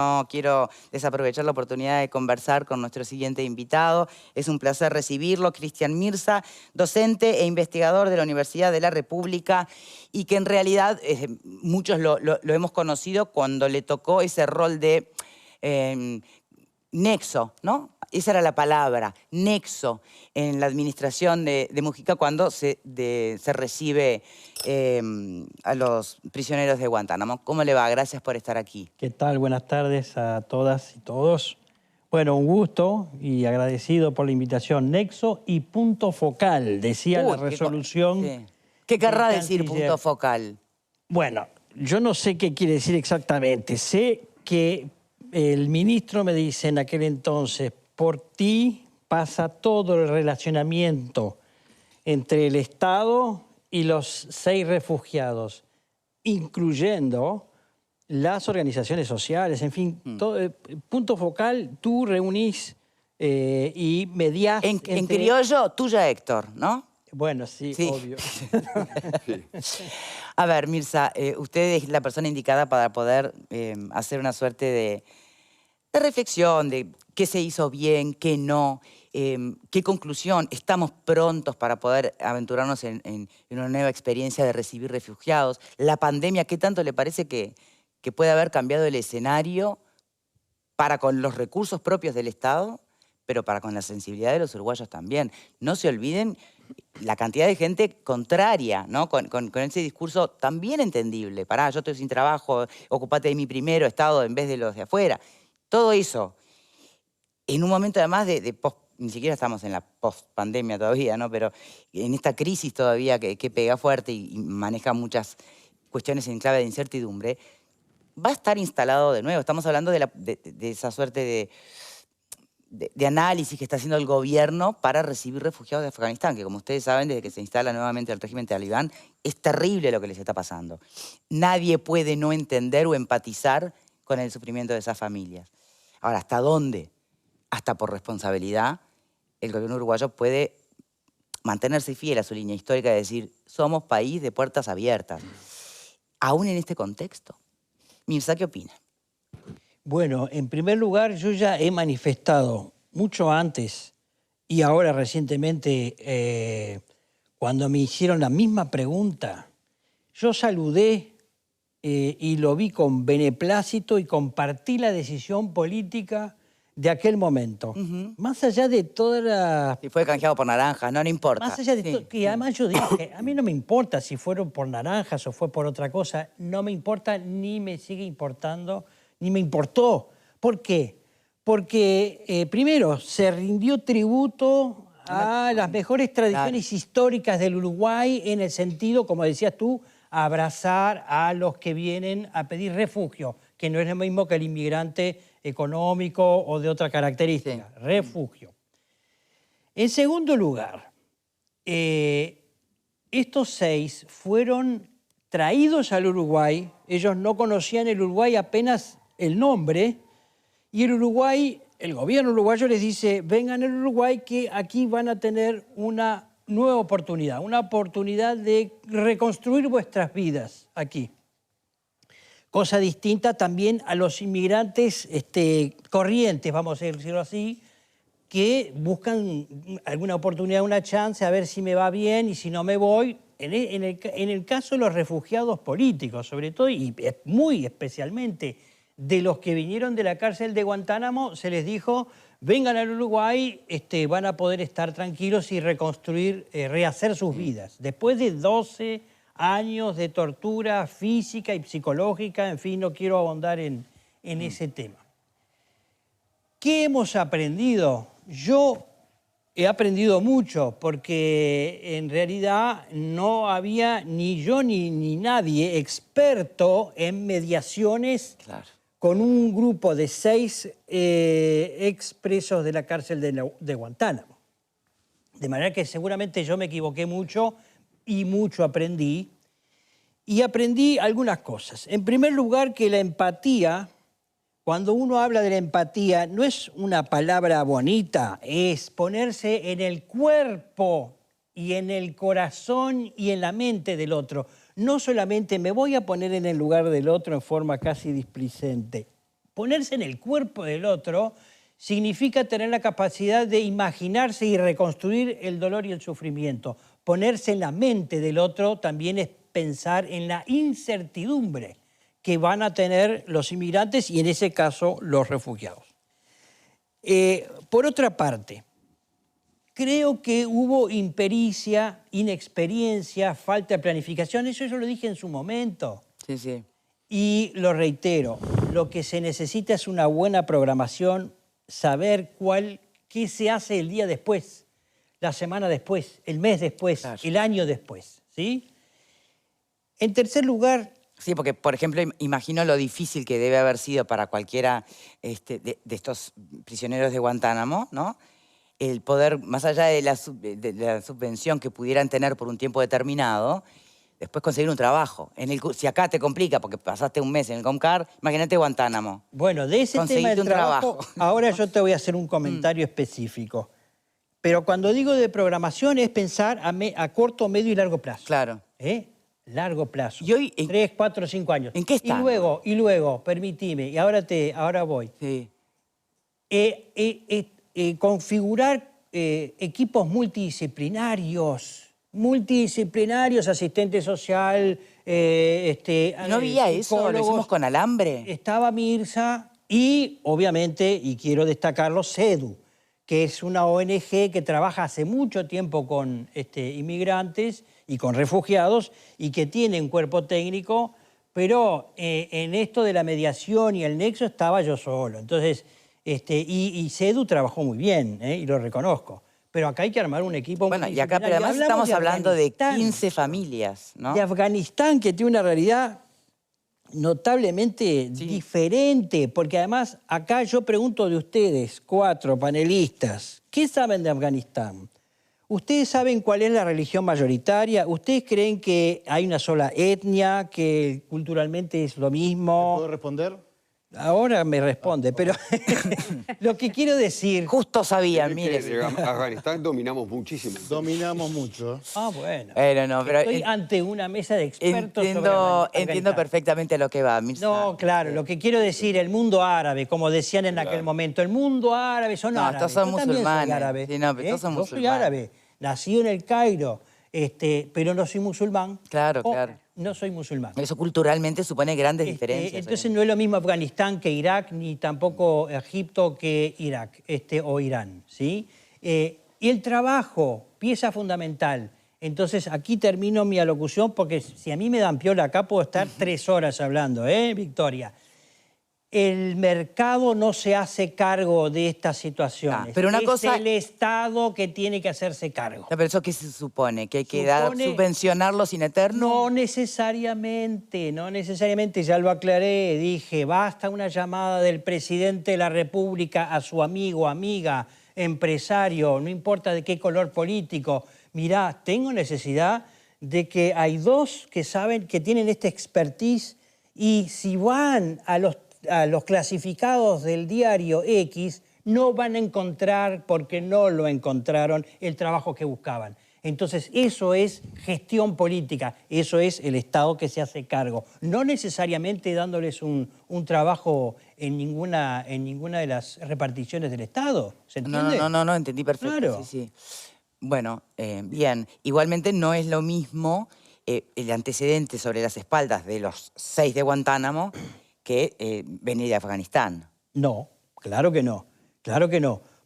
No quiero desaprovechar la oportunidad de conversar con nuestro siguiente invitado. Es un placer recibirlo, Cristian Mirza, docente e investigador de la Universidad de la República y que en realidad muchos lo hemos conocido cuando le tocó ese rol de nexo, ¿no? Esa era la palabra, nexo, en la administración de Mujica cuando se recibe a los prisioneros de Guantánamo. ¿Cómo le va? Gracias por estar aquí. ¿Qué tal? Buenas tardes a todas y todos. Bueno, un gusto y agradecido por la invitación. Nexo y punto focal, decía la resolución. Sí. ¿Qué querrá decir punto focal? Bueno, yo no sé qué quiere decir exactamente. Sé que el ministro me dice en aquel entonces, por ti pasa todo el relacionamiento entre el Estado y los 6 refugiados, incluyendo las organizaciones sociales, en fin, todo, punto focal, tú reunís y mediás... En criollo, tuya Héctor, ¿no? Bueno, sí, obvio. A ver, Mirza, usted es la persona indicada para poder hacer una suerte de reflexión de qué se hizo bien, qué no, qué conclusión. Estamos prontos para poder aventurarnos en una nueva experiencia de recibir refugiados. La pandemia, ¿qué tanto le parece que puede haber cambiado el escenario para con los recursos propios del Estado, pero para con la sensibilidad de los uruguayos también? No se olviden la cantidad de gente contraria, ¿no? Con ese discurso tan bien entendible. Pará, yo estoy sin trabajo, ocupate de mí primero, Estado, en vez de los de afuera. Todo eso, en un momento además de post, ni siquiera estamos en la post-pandemia todavía, ¿no? Pero en esta crisis todavía que pega fuerte y maneja muchas cuestiones en clave de incertidumbre, va a estar instalado de nuevo. Estamos hablando de esa suerte de análisis que está haciendo el gobierno para recibir refugiados de Afganistán, que como ustedes saben, desde que se instala nuevamente el régimen talibán, es terrible lo que les está pasando. Nadie puede no entender o empatizar con el sufrimiento de esas familias. Ahora, ¿hasta dónde? Hasta por responsabilidad, el gobierno uruguayo puede mantenerse fiel a su línea histórica de decir, somos país de puertas abiertas. Aún en este contexto. Mirza, ¿qué opina? Bueno, en primer lugar, yo ya he manifestado mucho antes y ahora recientemente, cuando me hicieron la misma pregunta, yo saludé y lo vi con beneplácito y compartí la decisión política de aquel momento. Más allá de toda la... Si fue canjeado por naranjas, no importa. Más allá de todo, que además yo dije, a mí no me importa si fueron por naranjas o fue por otra cosa, no me importa ni me sigue importando, ni me importó. ¿Por qué? Porque primero se rindió tributo a las mejores tradiciones históricas del Uruguay en el sentido, como decías tú, abrazar a los que vienen a pedir refugio, que no es lo mismo que el inmigrante económico o de otra característica, refugio. En segundo lugar, estos 6 fueron traídos al Uruguay, ellos no conocían el Uruguay apenas el nombre, y el Uruguay, el gobierno uruguayo les dice, vengan al Uruguay que aquí van a tener una nueva oportunidad, una oportunidad de reconstruir vuestras vidas aquí. Cosa distinta también a los inmigrantes corrientes, vamos a decirlo así, que buscan alguna oportunidad, una chance, a ver si me va bien y si no me voy. En el caso de los refugiados políticos, sobre todo, y muy especialmente de los que vinieron de la cárcel de Guantánamo, se les dijo, vengan al Uruguay, van a poder estar tranquilos y reconstruir, rehacer sus vidas. Después de 12 años de tortura física y psicológica, en fin, no quiero ahondar en ese tema. ¿Qué hemos aprendido? Yo he aprendido mucho porque en realidad no había ni yo ni nadie experto en mediaciones con un grupo de 6 expresos de la cárcel de Guantánamo. De manera que seguramente yo me equivoqué mucho y mucho aprendí. Y aprendí algunas cosas. En primer lugar, que la empatía, cuando uno habla de la empatía, no es una palabra bonita, es ponerse en el cuerpo y en el corazón y en la mente del otro. No solamente me voy a poner en el lugar del otro en forma casi displicente. Ponerse en el cuerpo del otro significa tener la capacidad de imaginarse y reconstruir el dolor y el sufrimiento. Ponerse en la mente del otro también es pensar en la incertidumbre que van a tener los inmigrantes y en ese caso los refugiados. Por otra parte, creo que hubo impericia, inexperiencia, falta de planificación. Eso yo lo dije en su momento. Sí, sí. Y lo reitero, lo que se necesita es una buena programación, saber qué se hace el día después, la semana después, el mes después, Claro. el año después, ¿sí? En tercer lugar... Sí, porque, por ejemplo, imagino lo difícil que debe haber sido para cualquiera de estos prisioneros de Guantánamo, ¿no? El poder, más allá de la subvención que pudieran tener por un tiempo determinado, después conseguir un trabajo. Si acá te complica porque pasaste un mes en el Comcar, imagínate Guantánamo. Bueno, de ese tema Conseguite del un trabajo, trabajo. ahora yo te voy a hacer un comentario específico. Pero cuando digo de programación es pensar a corto, medio y largo plazo. Claro. Largo plazo. Y hoy, 3, 4, 5 años. ¿En qué están? Y luego, permitime, y ahora voy. Sí. Configurar equipos multidisciplinarios, asistente social, ¿No había eso? ¿Lo psicólogos. hicimos con alambre? Estaba Mirsa y, obviamente, y quiero destacarlo, CEDU, que es una ONG que trabaja hace mucho tiempo con inmigrantes y con refugiados y que tiene un cuerpo técnico, pero en esto de la mediación y el nexo estaba yo solo. Entonces, y CEDU trabajó muy bien, y lo reconozco. Pero acá hay que armar un equipo Bueno, y acá, pero además estamos hablando de 15 familias, ¿no? De Afganistán, que tiene una realidad notablemente diferente, porque además acá yo pregunto de ustedes, 4 panelistas, ¿qué saben de Afganistán? ¿Ustedes saben cuál es la religión mayoritaria? ¿Ustedes creen que hay una sola etnia, que culturalmente es lo mismo? ¿Puedo responder? Ahora me responde, pero lo que quiero decir... Justo sabían, Mire, mire. Afganistán dominamos muchísimo. Dominamos mucho. Bueno. No, pero Estoy ante una mesa de expertos sobre entiendo Afganistán. perfectamente a lo que va, Mirza. No, claro, lo que quiero decir, el mundo árabe, como decían en aquel momento, el mundo árabe, son No, árabes. estos son Yo también soy musulmanes. árabe. Sí, no, pero estos son Yo soy musulmanes. árabe, nacido en el Cairo, pero no soy musulmán. Claro, claro. No soy musulmán. Eso culturalmente supone grandes diferencias. Entonces no es lo mismo Afganistán que Irak, ni tampoco Egipto que Irak o Irán, ¿sí? Y el trabajo, pieza fundamental. Entonces aquí termino mi alocución porque si a mí me dan piola acá puedo estar 3 horas hablando, Victoria? El mercado no se hace cargo de estas situaciones. Pero una es cosa... el Estado que tiene que hacerse cargo. No, pero ¿eso qué se supone? ¿Que hay que subvencionarlos sin eterno? No necesariamente, no necesariamente. Ya lo aclaré, dije, basta una llamada del presidente de la República a su amigo, amiga, empresario, no importa de qué color político. Mirá, tengo necesidad de que hay 2 que saben, que tienen esta expertise y si van a los clasificados del diario X, no van a encontrar, porque no lo encontraron, el trabajo que buscaban. Entonces, eso es gestión política, eso es el Estado que se hace cargo. No necesariamente dándoles un trabajo en ninguna de las reparticiones del Estado, ¿se entiende? No, entendí perfecto. Claro. Sí. Bueno, bien. Igualmente no es lo mismo el antecedente sobre las espaldas de los 6 de Guantánamo que venir de Afganistán. No, claro que no,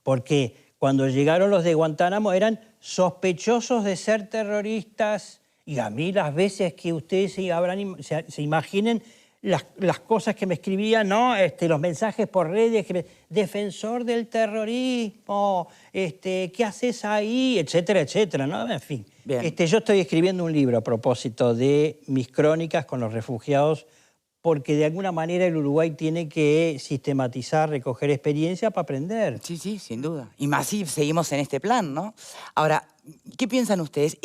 porque cuando llegaron los de Guantánamo eran sospechosos de ser terroristas y a mí las veces que ustedes se imaginen las cosas que me escribían, ¿no? Los mensajes por redes, defensor del terrorismo, ¿qué haces ahí? Etcétera, etcétera, ¿no? En fin. Yo estoy escribiendo un libro a propósito de mis crónicas con los refugiados porque de alguna manera el Uruguay tiene que sistematizar, recoger experiencia para aprender. Sí, sin duda. Y más si seguimos en este plan, ¿no? Ahora, ¿qué piensan ustedes?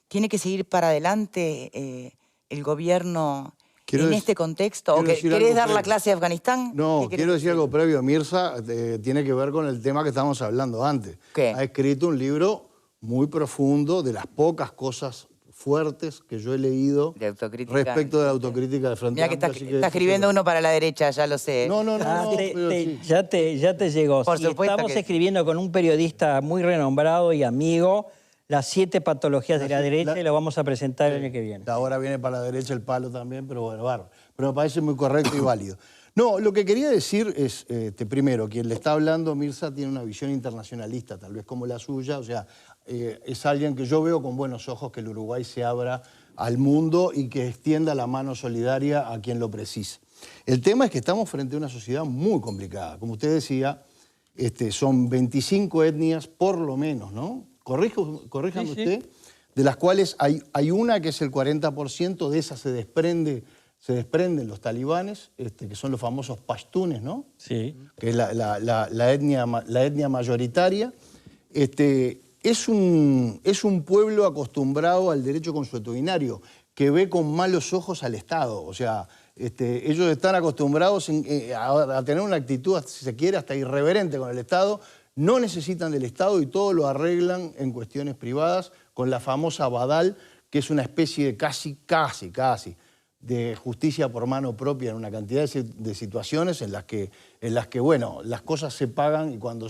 ¿Tiene que seguir para adelante el gobierno en este contexto? ¿O querés dar la clase de Afganistán? No, quiero decir algo previo. Mirza tiene que ver con el tema que estábamos hablando antes. ¿Qué? Ha escrito un libro muy profundo de las pocas cosas fuertes que yo he leído De autocrítica. respecto de la autocrítica de Frente Mira que Amplio, está, así que está eso escribiendo quiero- uno para la derecha, ya lo sé. No, no, no, Ah, no, pero sí. ya te llegó. Por Sí, supuesto estamos que- escribiendo con un periodista muy renombrado y amigo las 7 patologías de la derecha y lo vamos a presentar el año que viene. Ahora viene para la derecha el palo también, pero bueno, bárbaro. Pero me parece muy correcto y válido. No, lo que quería decir es, primero, quien le está hablando, Mirza, tiene una visión internacionalista, tal vez como la suya, o sea, es alguien que yo veo con buenos ojos que el Uruguay se abra al mundo y que extienda la mano solidaria a quien lo precise. El tema es que estamos frente a una sociedad muy complicada. Como usted decía, son 25 etnias por lo menos, ¿no? Corríjame Sí, sí. usted, de las cuales hay una que es el 40%, de esas se desprenden los talibanes, que son los famosos pashtunes, ¿no? Sí. Que es la etnia mayoritaria. Es un pueblo acostumbrado al derecho consuetudinario, que ve con malos ojos al Estado. O sea, ellos están acostumbrados a tener una actitud, si se quiere, hasta irreverente con el Estado. No necesitan del Estado y todo lo arreglan en cuestiones privadas con la famosa Badal, que es una especie de casi de justicia por mano propia en una cantidad de situaciones en las que bueno, las cosas se pagan y cuando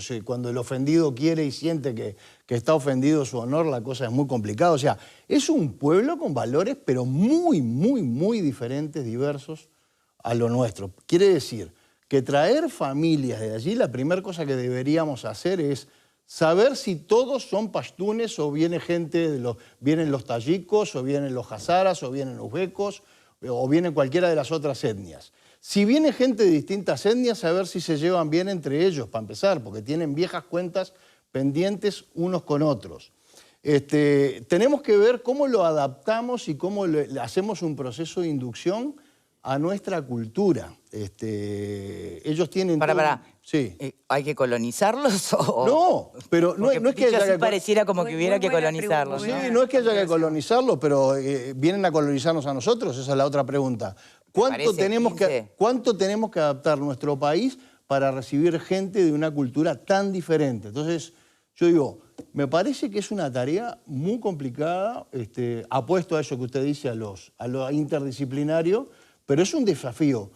el ofendido quiere y siente que está ofendido su honor, la cosa es muy complicada. O sea, es un pueblo con valores, pero muy, muy, muy diferentes, diversos a lo nuestro. Quiere decir que traer familias de allí, la primera cosa que deberíamos hacer es saber si todos son pashtunes o viene gente, vienen los tayikos, o vienen los hazaras, o vienen los uzbecos, o vienen cualquiera de las otras etnias. Si viene gente de distintas etnias, a ver si se llevan bien entre ellos, para empezar, porque tienen viejas cuentas pendientes unos con otros. Tenemos que ver cómo lo adaptamos y cómo le hacemos un proceso de inducción a nuestra cultura. Ellos tienen... Sí. ¿Hay que colonizarlos o...? No, pero no es que dicho haya así que... pareciera como que Muy hubiera que buena colonizarlos, ¿no? pregunta. Sí, no es que haya que colonizarlos, pero vienen a colonizarnos a nosotros, esa es la otra pregunta. ¿Cuánto parece tenemos que adaptar nuestro país para recibir gente de una cultura tan diferente? Entonces, yo digo, me parece que es una tarea muy complicada, apuesto a eso que usted dice, a lo interdisciplinario, pero es un desafío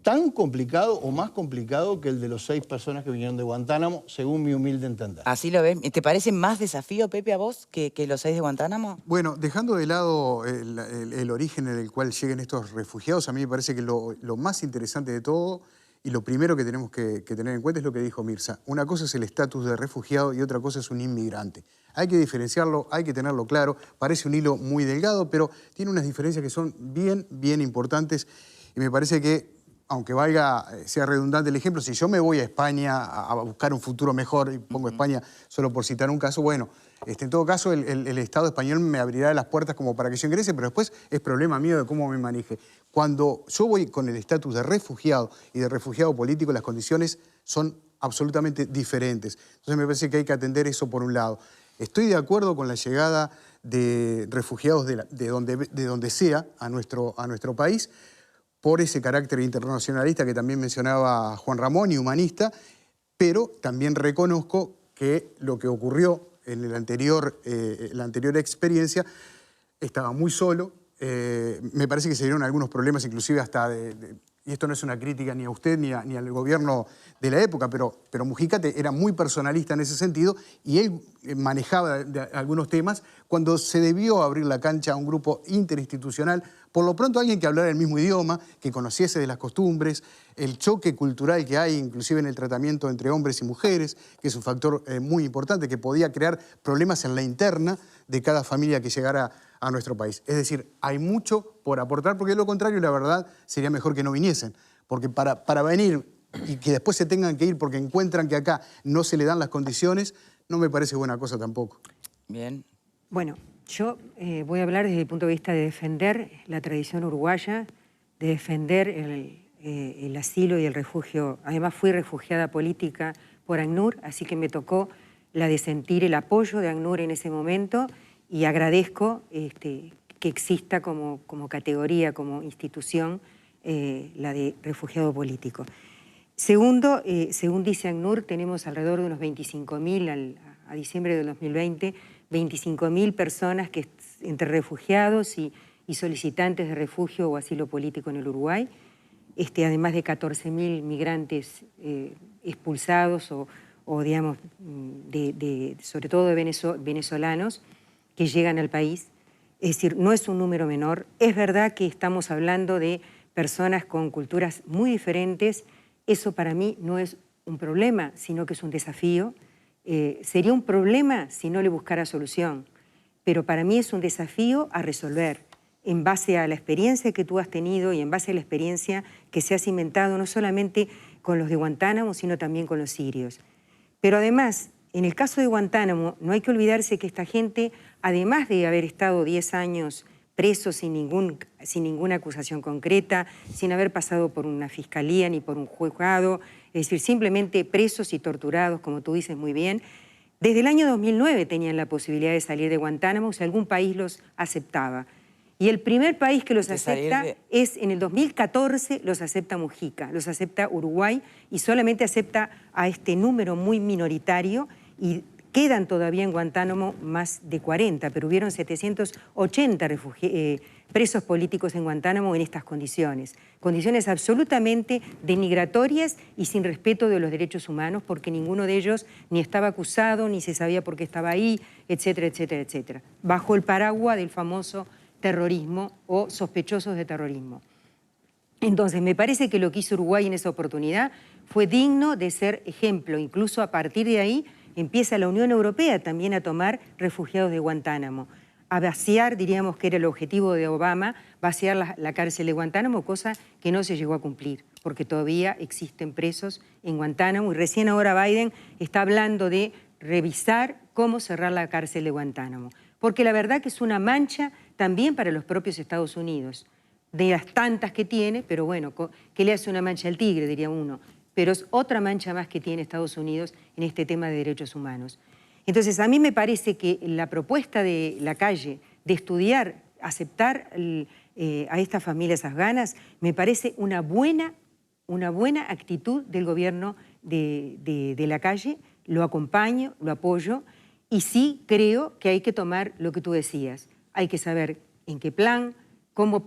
tan complicado o más complicado que el de los 6 personas que vinieron de Guantánamo, según mi humilde entender. ¿Así lo ven? ¿Te parece más desafío, Pepe, a vos que los 6 de Guantánamo? Bueno, dejando de lado el origen en el cual lleguen estos refugiados, a mí me parece que lo más interesante de todo y lo primero que tenemos que tener en cuenta es lo que dijo Mirza. Una cosa es el estatus de refugiado y otra cosa es un inmigrante. Hay que diferenciarlo, hay que tenerlo claro. Parece un hilo muy delgado, pero tiene unas diferencias que son bien, bien importantes. Y me parece que, aunque sea redundante el ejemplo, si yo me voy a España a buscar un futuro mejor, y pongo España solo por citar un caso, bueno, en todo caso el Estado español me abrirá las puertas como para que yo ingrese, pero después es problema mío de cómo me maneje. Cuando yo voy con el estatus de refugiado y de refugiado político, las condiciones son absolutamente diferentes. Entonces me parece que hay que atender eso por un lado. Estoy de acuerdo con la llegada de refugiados de donde sea a nuestro país, por ese carácter internacionalista que también mencionaba Juan Ramón y humanista, pero también reconozco que lo que ocurrió en la anterior experiencia estaba muy solo. Me parece que se dieron algunos problemas, inclusive hasta y esto no es una crítica ni a usted ni al gobierno de la época, pero Mujica era muy personalista en ese sentido y él manejaba algunos temas cuando se debió abrir la cancha a un grupo interinstitucional, por lo pronto alguien que hablara el mismo idioma, que conociese de las costumbres, el choque cultural que hay inclusive en el tratamiento entre hombres y mujeres, que es un factor muy importante, que podía crear problemas en la interna de cada familia que llegara a nuestro país. Es decir, hay mucho por aportar, porque de lo contrario, la verdad, sería mejor que no viniesen. Porque para venir y que después se tengan que ir porque encuentran que acá no se le dan las condiciones, no me parece buena cosa tampoco. Bien. Bueno, yo voy a hablar desde el punto de vista de defender la tradición uruguaya, de defender el asilo y el refugio. Además, fui refugiada política por ACNUR, así que me tocó la de sentir el apoyo de ACNUR en ese momento y agradezco que exista como categoría, como institución, la de refugiado político. Segundo, según dice ACNUR, tenemos alrededor de unos 25.000 a diciembre del 2020, 25.000 personas que, entre refugiados y solicitantes de refugio o asilo político en el Uruguay, además de 14.000 migrantes expulsados o digamos, sobre todo de venezolanos que llegan al país. Es decir, no es un número menor. Es verdad que estamos hablando de personas con culturas muy diferentes. Eso para mí no es un problema, sino que es un desafío. Sería un problema si no le buscara solución, pero para mí es un desafío a resolver en base a la experiencia que tú has tenido y en base a la experiencia que se ha cimentado no solamente con los de Guantánamo, sino también con los sirios. Pero además, en el caso de Guantánamo, no hay que olvidarse que esta gente, además de haber estado 10 años presos sin ninguna acusación concreta, sin haber pasado por una fiscalía ni por un juzgado, es decir, simplemente presos y torturados, como tú dices muy bien, desde el año 2009 tenían la posibilidad de salir de Guantánamo si algún país los aceptaba. Y el primer país que los acepta es, en el 2014, los acepta Mujica, los acepta Uruguay y solamente acepta a este número muy minoritario y quedan todavía en Guantánamo más de 40, pero hubieron 780 presos políticos en Guantánamo en estas condiciones. Condiciones absolutamente denigratorias y sin respeto de los derechos humanos, porque ninguno de ellos ni estaba acusado, ni se sabía por qué estaba ahí, etcétera, etcétera, etcétera. Bajo el paraguas del famoso terrorismo o sospechosos de terrorismo. Entonces, me parece que lo que hizo Uruguay en esa oportunidad fue digno de ser ejemplo. Incluso a partir de ahí empieza la Unión Europea también a tomar refugiados de Guantánamo, a vaciar, diríamos que era el objetivo de Obama, vaciar la cárcel de Guantánamo, cosa que no se llegó a cumplir, porque todavía existen presos en Guantánamo y recién ahora Biden está hablando de revisar cómo cerrar la cárcel de Guantánamo, porque la verdad que es una mancha también para los propios Estados Unidos, de las tantas que tiene, pero bueno, ¿qué le hace una mancha al tigre?, diría uno. Pero es otra mancha más que tiene Estados Unidos en este tema de derechos humanos. Entonces, a mí me parece que la propuesta de Lacalle de estudiar, aceptar a estas familias afganas, me parece una buena actitud del gobierno de Lacalle. Lo acompaño, lo apoyo, y sí creo que hay que tomar lo que tú decías. Hay que saber en qué plan, cómo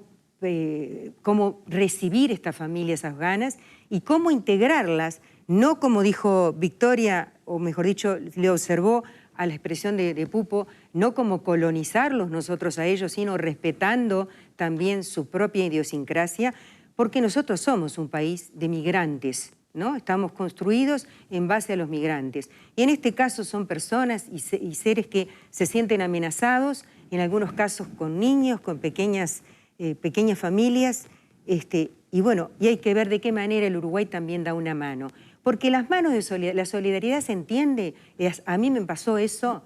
recibir estas familias afganas y cómo integrarlas, no como dijo Victoria, o mejor dicho, le observó a la expresión de Pupo, no como colonizarlos nosotros a ellos, sino respetando también su propia idiosincrasia, porque nosotros somos un país de migrantes, ¿no? Estamos construidos en base a los migrantes. Y en este caso son personas y seres que se sienten amenazados, en algunos casos con niños, con pequeñas familias, y bueno, y hay que ver de qué manera el Uruguay también da una mano. Porque las manos de la solidaridad se entiende, a mí me pasó eso,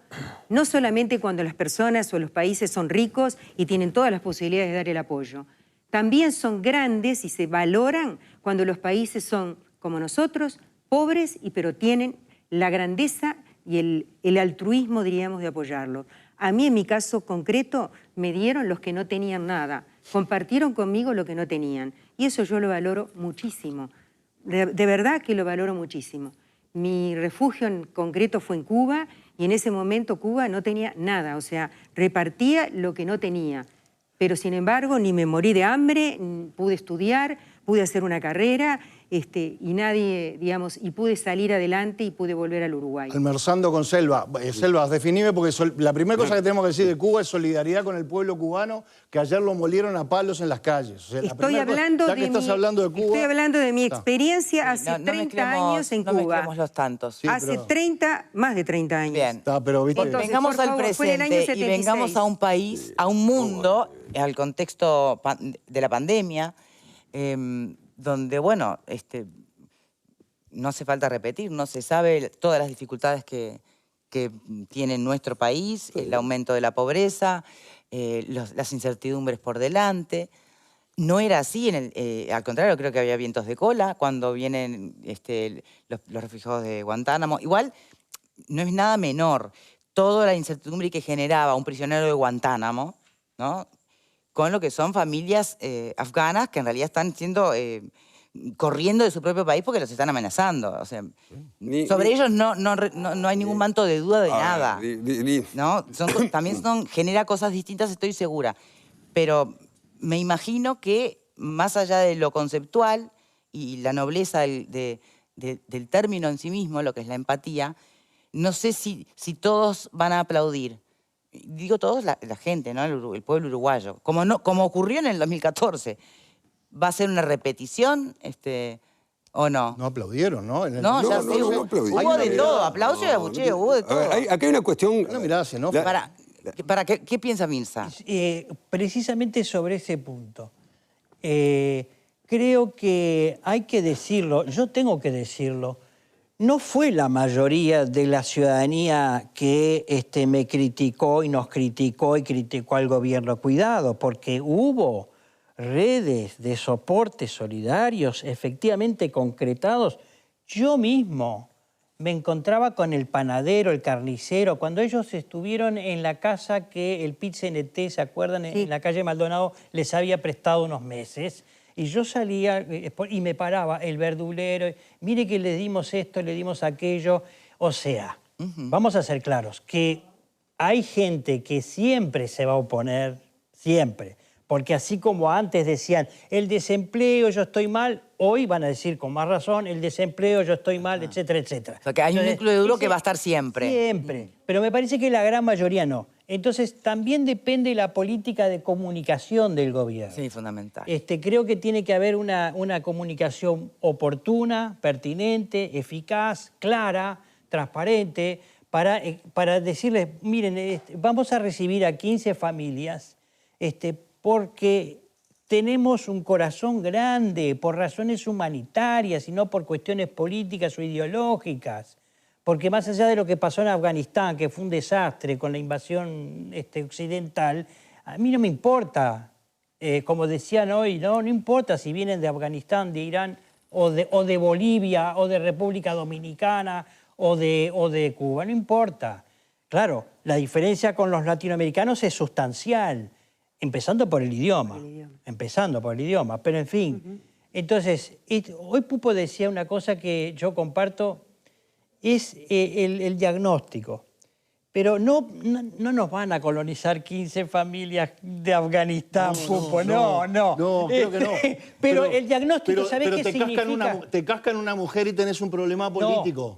no solamente cuando las personas o los países son ricos y tienen todas las posibilidades de dar el apoyo. También son grandes y se valoran cuando los países son, como nosotros, pobres, pero tienen la grandeza y el altruismo, diríamos, de apoyarlo. A mí, en mi caso concreto, me dieron los que no tenían nada. Compartieron conmigo lo que no tenían. Y eso yo lo valoro muchísimo. De verdad que lo valoro muchísimo. Mi refugio en concreto fue en Cuba y en ese momento Cuba no tenía nada. O sea, repartía lo que no tenía. Pero sin embargo, ni me morí de hambre, pude estudiar, pude hacer una carrera, y nadie, digamos, y pude salir adelante y pude volver al Uruguay. Almorzando con Selva. Selva, definime, porque la primera cosa que tenemos que decir de Cuba es solidaridad con el pueblo cubano, que ayer lo molieron a palos en las calles. O sea, estoy hablando de mi experiencia hace 30 años en Cuba. No mezclemos los tantos. Sí, hace 30, más de 30 años. Bien. Pero, ¿viste? Entonces, vengamos por al favor, fue en el año presente y 76. vengamos a un país, a un mundo, al contexto de la pandemia, donde, bueno, no hace falta repetir, no se sabe todas las dificultades que tiene nuestro país, el aumento de la pobreza, las incertidumbres por delante. No era así, al contrario, creo que había vientos de cola cuando vienen los refugiados de Guantánamo. Igual, no es nada menor toda la incertidumbre que generaba un prisionero de Guantánamo, ¿no?, con lo que son familias afganas que en realidad están siendo corriendo de su propio país porque los están amenazando. O sea, sobre ellos no hay ningún manto de duda de nada. ¿No? Genera cosas distintas, estoy segura. Pero me imagino que, más allá de lo conceptual y la nobleza del término en sí mismo, lo que es la empatía, no sé si todos van a aplaudir. Digo todos, la gente, ¿no? El pueblo uruguayo. Como ocurrió en el 2014. ¿Va a ser una repetición o no? No aplaudieron, ¿no? No, ya sé, hubo de todo. Aplauso y abucheo, hubo de todo. A ver, aquí hay una cuestión... Una mirada xenófoba. ¿Qué piensa Mirza? Precisamente sobre ese punto. Creo que hay que decirlo, yo tengo que decirlo, no fue la mayoría de la ciudadanía que me criticó y nos criticó y criticó al gobierno. Cuidado, porque hubo redes de soporte solidarios efectivamente concretados. Yo mismo me encontraba con el panadero, el carnicero, cuando ellos estuvieron en la casa que el PIT-CNT, ¿se acuerdan? Sí. En la calle Maldonado les había prestado unos meses. Y yo salía y me paraba el verdulero, mire que le dimos esto, le dimos aquello. O sea, vamos a ser claros, que hay gente que siempre se va a oponer, siempre. Porque así como antes decían, el desempleo, yo estoy mal, hoy van a decir con más razón, el desempleo, yo estoy mal, etcétera, etcétera. O sea, que hay un núcleo duro que va a estar siempre. Siempre. Pero me parece que la gran mayoría no. Entonces, también depende de la política de comunicación del gobierno. Sí, fundamental. Creo que tiene que haber una comunicación oportuna, pertinente, eficaz, clara, transparente, para decirles, miren, vamos a recibir a 15 familias, porque tenemos un corazón grande por razones humanitarias y no por cuestiones políticas o ideológicas. Porque más allá de lo que pasó en Afganistán, que fue un desastre con la invasión occidental, a mí no me importa, como decían hoy, no importa si vienen de Afganistán, de Irán, o de Bolivia, o de República Dominicana, o de Cuba, no importa. Claro, la diferencia con los latinoamericanos es sustancial, empezando por el idioma. Pero en fin. Entonces, hoy Pupo decía una cosa que yo comparto, es el diagnóstico. Pero no nos van a colonizar 15 familias de Afganistán, Pupo, no. No, creo que no. Pero el diagnóstico, ¿sabés qué significa? Te cascan una mujer y tenés un problema político.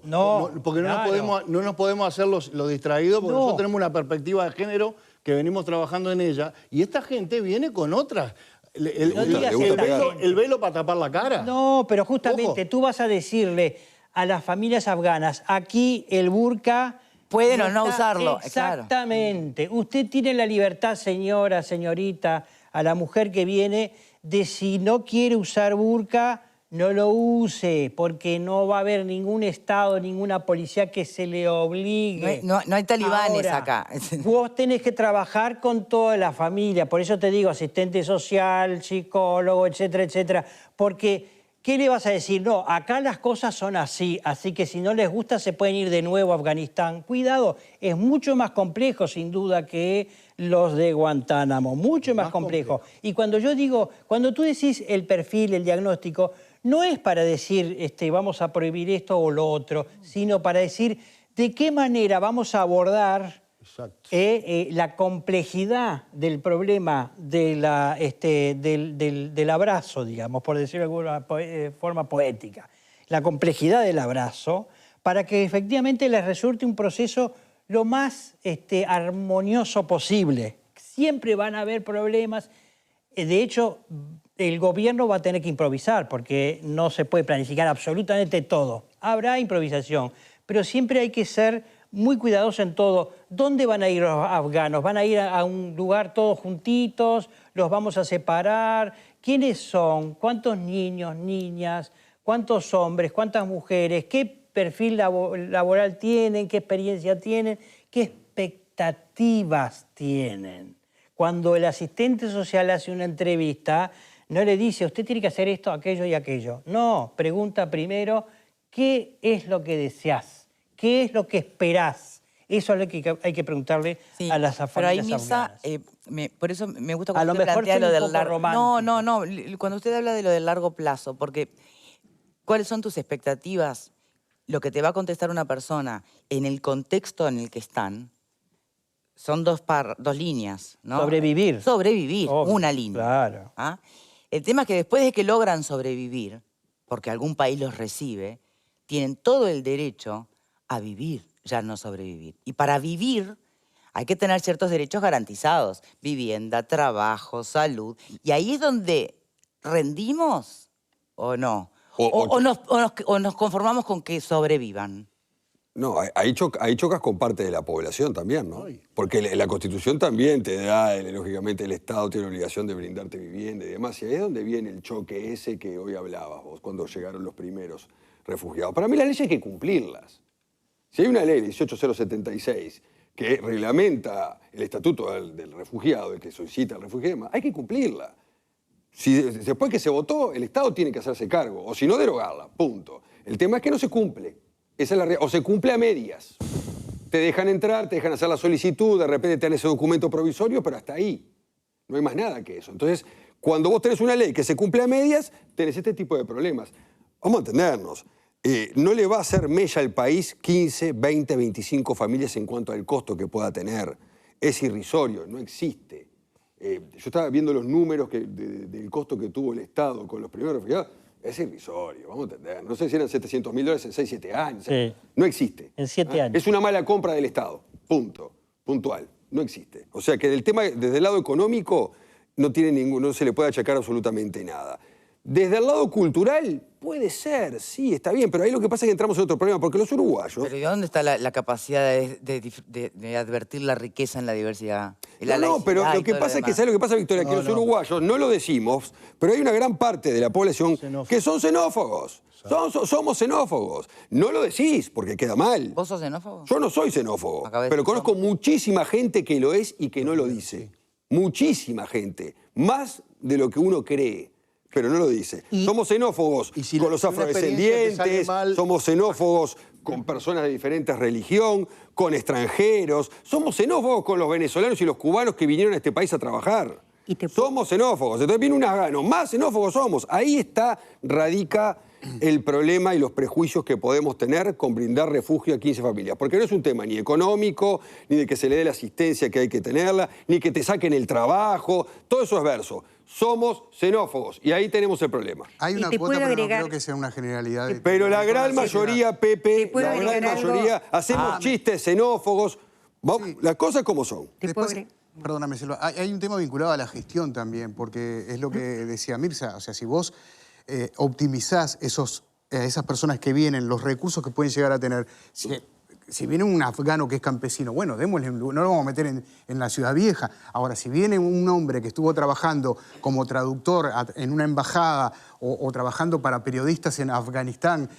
Porque claro. no nos podemos hacer los distraídos, porque nosotros tenemos una perspectiva de género que venimos trabajando en ella, y esta gente viene con otras. El velo para tapar la cara. No, pero justamente tú vas a decirle a las familias afganas, aquí el burka... Pueden o no usarlo. Exactamente. Claro. Usted tiene la libertad, señora, señorita, a la mujer que viene, de si no quiere usar burka, no lo use, porque no va a haber ningún Estado, ninguna policía que se le obligue. No hay talibanes ahora, acá. Vos tenés que trabajar con toda la familia, por eso te digo, asistente social, psicólogo, etcétera, etcétera, porque... ¿Qué le vas a decir? No, acá las cosas son así que si no les gusta se pueden ir de nuevo a Afganistán. Cuidado, es mucho más complejo sin duda que los de Guantánamo, mucho más complejo. Y cuando yo digo, cuando tú decís el perfil, el diagnóstico, no es para decir vamos a prohibir esto o lo otro, sino para decir de qué manera vamos a abordar la complejidad del problema del abrazo, digamos, por decirlo de alguna forma poética. La complejidad del abrazo para que efectivamente les resulte un proceso lo más armonioso posible. Siempre van a haber problemas. De hecho, el gobierno va a tener que improvisar porque no se puede planificar absolutamente todo. Habrá improvisación, pero siempre hay que ser muy cuidadoso en todo. ¿Dónde van a ir los afganos? ¿Van a ir a un lugar todos juntitos? ¿Los vamos a separar? ¿Quiénes son? ¿Cuántos niños, niñas? ¿Cuántos hombres? ¿Cuántas mujeres? ¿Qué perfil laboral tienen? ¿Qué experiencia tienen? ¿Qué expectativas tienen? Cuando el asistente social hace una entrevista, no le dice, usted tiene que hacer esto, aquello y aquello. No, pregunta primero, ¿qué es lo que deseás? ¿Qué es lo que esperás? Eso es lo que hay que preguntarle Sí, a las pero ahí, familias Mirza, afganas. por eso me gusta A cuando lo usted mejor plantea soy lo un del poco largo... romántico. No, cuando usted habla de lo del largo plazo, porque ¿cuáles son tus expectativas? Lo que te va a contestar una persona en el contexto en el que están son dos líneas, ¿no? Sobrevivir. Sobrevivir, Obvio, una línea. claro. ¿Ah? El tema es que después de que logran sobrevivir, porque algún país los recibe, tienen todo el derecho a vivir, ya no sobrevivir. Y para vivir hay que tener ciertos derechos garantizados, vivienda, trabajo, salud. Y ahí es donde rendimos o no. O nos conformamos con que sobrevivan. No, ahí chocas con parte de la población también, ¿no? Porque la Constitución también te da, lógicamente el Estado tiene la obligación de brindarte vivienda y demás. Y ahí es donde viene el choque ese que hoy hablabas vos, cuando llegaron los primeros refugiados. Para mí las leyes hay que cumplirlas. Si hay una ley 18076 que reglamenta el estatuto del refugiado, el que solicita el refugio y demás, hay que cumplirla. Si después que se votó, el Estado tiene que hacerse cargo, o si no, derogarla, punto. El tema es que no se cumple. Esa es la o se cumple a medias. Te dejan entrar, te dejan hacer la solicitud, de repente te dan ese documento provisorio, pero hasta ahí. No hay más nada que eso. Entonces, cuando vos tenés una ley que se cumple a medias, tenés este tipo de problemas. Vamos a entendernos. No le va a hacer mella al país 15, 20, 25 familias en cuanto al costo que pueda tener. Es irrisorio, no existe. Yo estaba viendo los números del costo que tuvo el Estado con los primeros refugiados. Es irrisorio, vamos a entender. No sé si eran $700.000 en 6, 7 años. Sí. No existe. En 7 años. Es una mala compra del Estado. Punto. Puntual. No existe. O sea que del tema, desde el lado económico, no se le puede achacar absolutamente nada. Desde el lado cultural, puede ser, sí, está bien, pero ahí lo que pasa es que entramos en otro problema, porque los uruguayos... Pero ¿y dónde está la capacidad de advertir la riqueza en la diversidad? No, pero lo que pasa es que, ¿sabes lo que pasa, Victoria? Que los uruguayos, no lo decimos, pero hay una gran parte de la población que son xenófobos. Somos xenófobos. No lo decís, porque queda mal. ¿Vos sos xenófobo? Yo no soy xenófobo, Acabé de pero decir conozco muchísima gente que lo es y que no lo dice. Muchísima gente. Más de lo que uno cree. Pero no lo dice. Somos xenófobos con los afrodescendientes, somos xenófobos con personas de diferentes religión, con extranjeros, somos xenófobos con los venezolanos y los cubanos que vinieron a este país a trabajar. Somos xenófobos. Entonces viene un afgano, más xenófobos somos. Ahí radica el problema y los prejuicios que podemos tener con brindar refugio a 15 familias. Porque no es un tema ni económico, ni de que se le dé la asistencia que hay que tenerla, ni que te saquen el trabajo. Todo eso es verso. Somos xenófobos y ahí tenemos el problema. Hay una cuota, pero no creo que sea una generalidad. Pero la gran mayoría, Pepe, la gran mayoría, hacemos chistes xenófobos. Las cosas como son. Después, perdóname, Selva, hay un tema vinculado a la gestión también, porque es lo que decía Mirza. O sea, si vos optimizás esas personas que vienen, los recursos que pueden llegar a tener... Si viene un afgano que es campesino, bueno, démosle un lugar, no lo vamos a meter en la ciudad vieja. Ahora, si viene un hombre que estuvo trabajando como traductor en una embajada o trabajando para periodistas en Afganistán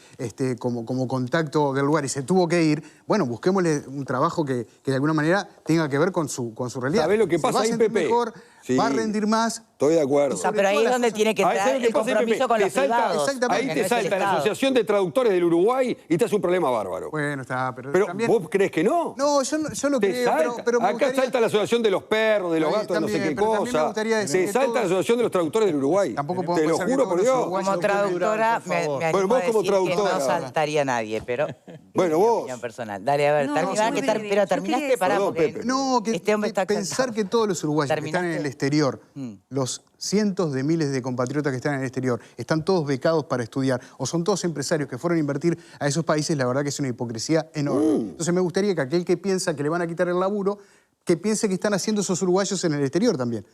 como contacto del lugar y se tuvo que ir, bueno, busquémosle un trabajo que de alguna manera tenga que ver con su realidad. ¿Sabés lo que pasa ahí, Pepe? Mejor, va a rendir más. Estoy de acuerdo. Pero ahí es donde tiene que estar el compromiso con los privados. Ahí te salta la Asociación de Traductores del Uruguay y te hace un problema bárbaro. Bueno, está, pero también... ¿Vos crees que no? No, yo lo creo, pero me Acá gustaría... salta la Asociación de los perros, de los gatos, de no sé qué cosa. Se salta la Asociación de los Traductores del Uruguay. Tampoco puedo te lo pensar que juro todos por los Dios. uruguayos Como traductora, me animo Bueno, vos a como decir que traductora. no saltaría nadie, pero... Bueno, es mi vos. opinión personal. Dale, a ver, No, terminá, muy breve. pero Yo terminaste, quería pará, decir- porque Pepe. No, que este hombre está pensar cansado. que todos los uruguayos que están en el ¿Terminaste? exterior, los cientos de miles de compatriotas que están en el exterior, están todos becados para estudiar, o son todos empresarios que fueron a invertir a esos países, la verdad que es una hipocresía enorme. Entonces me gustaría que aquel que piensa que le van a quitar el laburo, que piense que están haciendo esos uruguayos en el exterior también.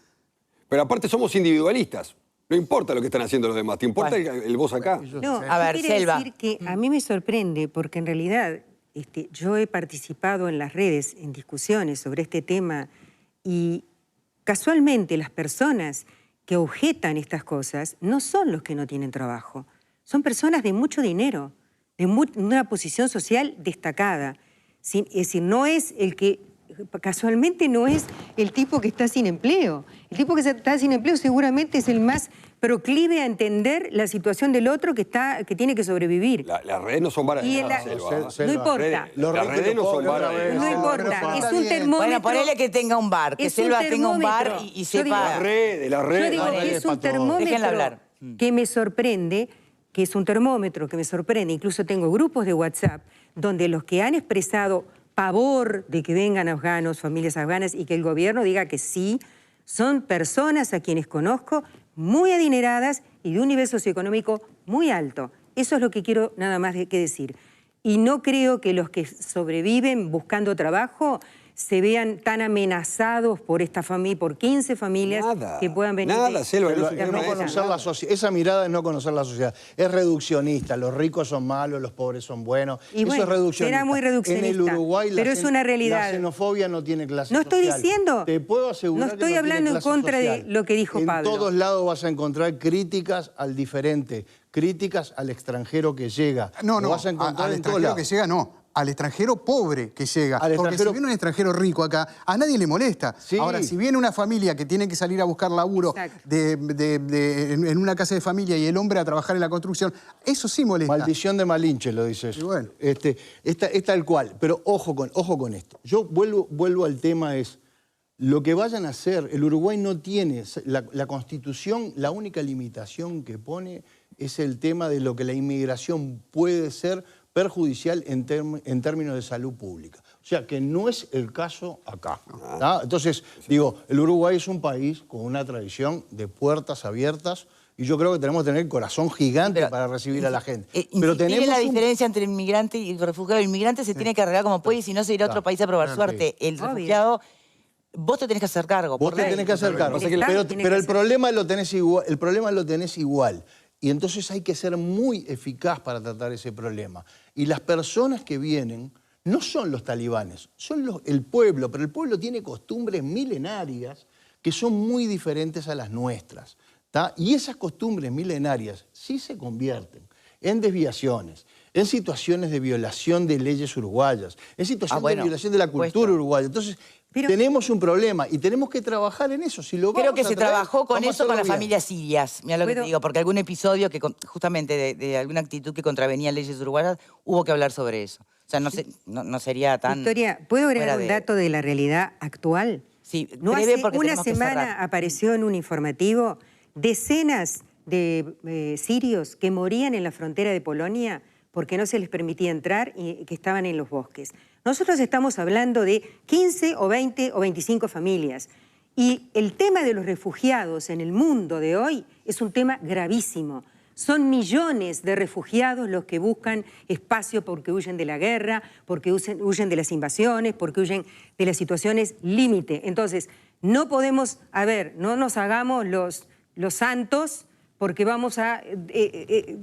Pero aparte somos individualistas. No importa lo que están haciendo los demás, te importa el vos acá. No, A ver, yo quería Selva. decir que a mí me sorprende porque en realidad yo he participado en las redes en discusiones sobre este tema y casualmente las personas que objetan estas cosas no son los que no tienen trabajo, son personas de mucho dinero, de una posición social destacada. Es decir, no es el que casualmente no es el tipo que está sin empleo. El tipo que está sin empleo seguramente es el más proclive a entender la situación del otro que tiene que sobrevivir. Las redes no son varas Y de en nada, la- Selva. no importa. Las redes no son varas de No nada. importa, es un termómetro. Bueno, ponele que tenga un bar, que Es un Selva tenga un bar termómetro. y Yo digo- sepa... Las redes. Yo digo redes que es para un todo. termómetro Déjenla hablar. que me sorprende, que es un termómetro que me sorprende. Incluso tengo grupos de WhatsApp donde los que han expresado pavor de que vengan afganos, familias afganas, y que el gobierno diga que sí, son personas a quienes conozco muy adineradas y de un nivel socioeconómico muy alto. Eso es lo que quiero nada más que decir. Y no creo que los que sobreviven buscando trabajo se vean tan amenazados por esta familia, por 15 familias Nada, que puedan venir. nada, Selva, Pero no es se no llama conocer la sociedad. Esa mirada es no conocer la sociedad. Es reduccionista. Los ricos son malos, los pobres son buenos. Y Eso bueno, es reduccionista. será muy reduccionista, En el Uruguay pero es una realidad. La xenofobia no tiene clase No estoy social. diciendo- Te puedo asegurar no estoy que hablando tiene en clase contra de social. lo que dijo Pablo. En todos lados vas a encontrar críticas al diferente, críticas al extranjero que llega. No, Lo no, vas a encontrar al en todos extranjero lados. que llega no, al extranjero pobre que llega. Al Porque extranjero- si viene un extranjero rico acá, a nadie le molesta. Sí. Ahora, si viene una familia que tiene que salir a buscar laburo Exacto. en una casa de familia y el hombre a trabajar en la construcción, eso sí molesta. Maldición de Malinche, lo dice eso. Y bueno. Es tal cual. Pero ojo con esto. Yo vuelvo al tema es, lo que vayan a hacer, el Uruguay no tiene, la Constitución, la única limitación que pone es el tema de lo que la inmigración puede ser perjudicial en términos de salud pública. O sea, que no es el caso acá. ¿tá? Entonces, digo, el Uruguay es un país con una tradición de puertas abiertas y yo creo que tenemos que tener el corazón gigante Pero, para recibir a la gente. Pero tenemos la diferencia entre el inmigrante y el refugiado. El inmigrante se tiene que arreglar como puede y si no se irá a otro país a probar suerte. El Obvio. refugiado, vos te tenés que hacer cargo. Vos por te ley. tenés que hacer cargo. Pasa que el- Pero tiene que el ser- problema lo tenés igual. El problema lo tenés igual. Y entonces hay que ser muy eficaz para tratar ese problema. Y las personas que vienen no son los talibanes, son el pueblo, pero el pueblo tiene costumbres milenarias que son muy diferentes a las nuestras. ¿tá? Y esas costumbres milenarias sí se convierten en desviaciones, en situaciones de violación de leyes uruguayas, en situaciones bueno, de violación de la por supuesto. cultura uruguaya. Entonces, Pero- tenemos un problema y tenemos que trabajar en eso. Si lo Creo vamos que a se traer, trabajó con vamos a eso con hacerlo las bien. familias sirias. Mira lo que te ¿Puedo? digo, porque algún episodio que justamente de alguna actitud que contravenía leyes uruguayas, hubo que hablar sobre eso. O sea, no sería tan... Victoria, ¿puedo fuera agregar un dato de la realidad actual? Sí, No breve hace porque una tenemos que semana cerrar. apareció en un informativo decenas de sirios que morían en la frontera de Polonia porque no se les permitía entrar y que estaban en los bosques. Nosotros estamos hablando de 15 o 20 o 25 familias. Y el tema de los refugiados en el mundo de hoy es un tema gravísimo. Son millones de refugiados los que buscan espacio porque huyen de la guerra, porque huyen de las invasiones, porque huyen de las situaciones límite. Entonces, no podemos, no nos hagamos los santos porque vamos a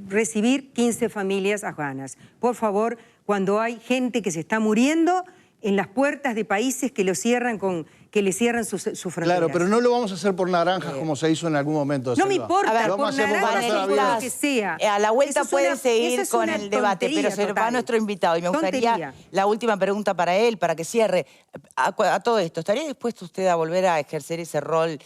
recibir 15 familias afganas. Por favor, cuando hay gente que se está muriendo en las puertas de países que le cierran sus fronteras. Claro, pero no lo vamos a hacer por naranjas como se hizo en algún momento. No me Selva. importa, A ver, Lo vamos por a hacer por naranjas corazón y por abierto. lo que sea. A la vuelta Eso es puede una- seguir eso es con una el debate, pero tontería se va total. nuestro invitado y me gustaría Tontería. la última pregunta para él, para que cierre. A todo esto, ¿estaría dispuesto usted a volver a ejercer ese rol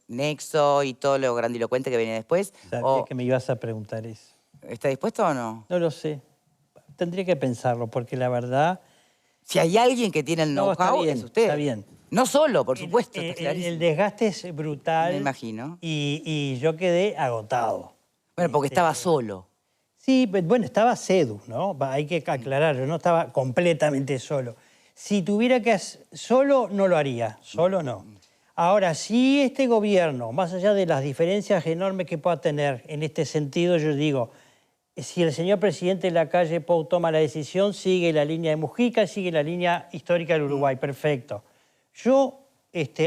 nexo y todo lo grandilocuente que viene después? Sabía ¿O que me ibas a preguntar eso. está dispuesto o no? No lo sé. Tendría que pensarlo, porque la verdad... Si hay alguien que tiene el No, está know-how, bien, es usted. está bien. No solo, por supuesto, está clarísimo. El desgaste es brutal. Me imagino. Y yo quedé agotado. Bueno, porque estaba solo. Sí, bueno, estaba Cedu, ¿no? Hay que aclarar, yo no estaba completamente solo. Si tuviera que hacer solo, no lo haría, solo no. Ahora, si este gobierno, más allá de las diferencias enormes que pueda tener en este sentido, yo digo, si el señor presidente Lacalle Pou toma la decisión, sigue la línea de Mujica, sigue la línea histórica del Uruguay, perfecto. Yo,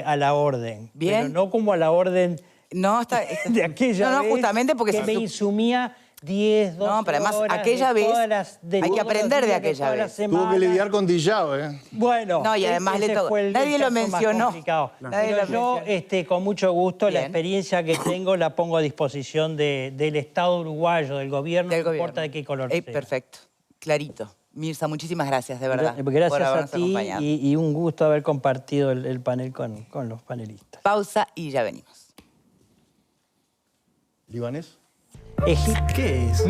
a la orden, Bien. pero no como a la orden No, de aquella No, vez justamente porque que me insumía 10, 12 No, pero además, horas aquella de vez todas las- de hay que todos los aprender de días, aquella todas las vez. semanas. Tuvo que lidiar con Dillao, Bueno, No, y además ese le tocó- fue el nadie lo caso más mencionó. complicado. Nadie Pero lo yo, mencionó. con mucho gusto, la Bien. experiencia que tengo la pongo a disposición del Estado uruguayo, del gobierno, Del no gobierno. importa de qué color sea. Perfecto, clarito. Mirza, muchísimas gracias, de verdad. por Gracias a habernos ti acompañado. y un gusto haber compartido el panel con los panelistas. Pausa y ya venimos. ¿Libanés? Egipto. ¿Qué es?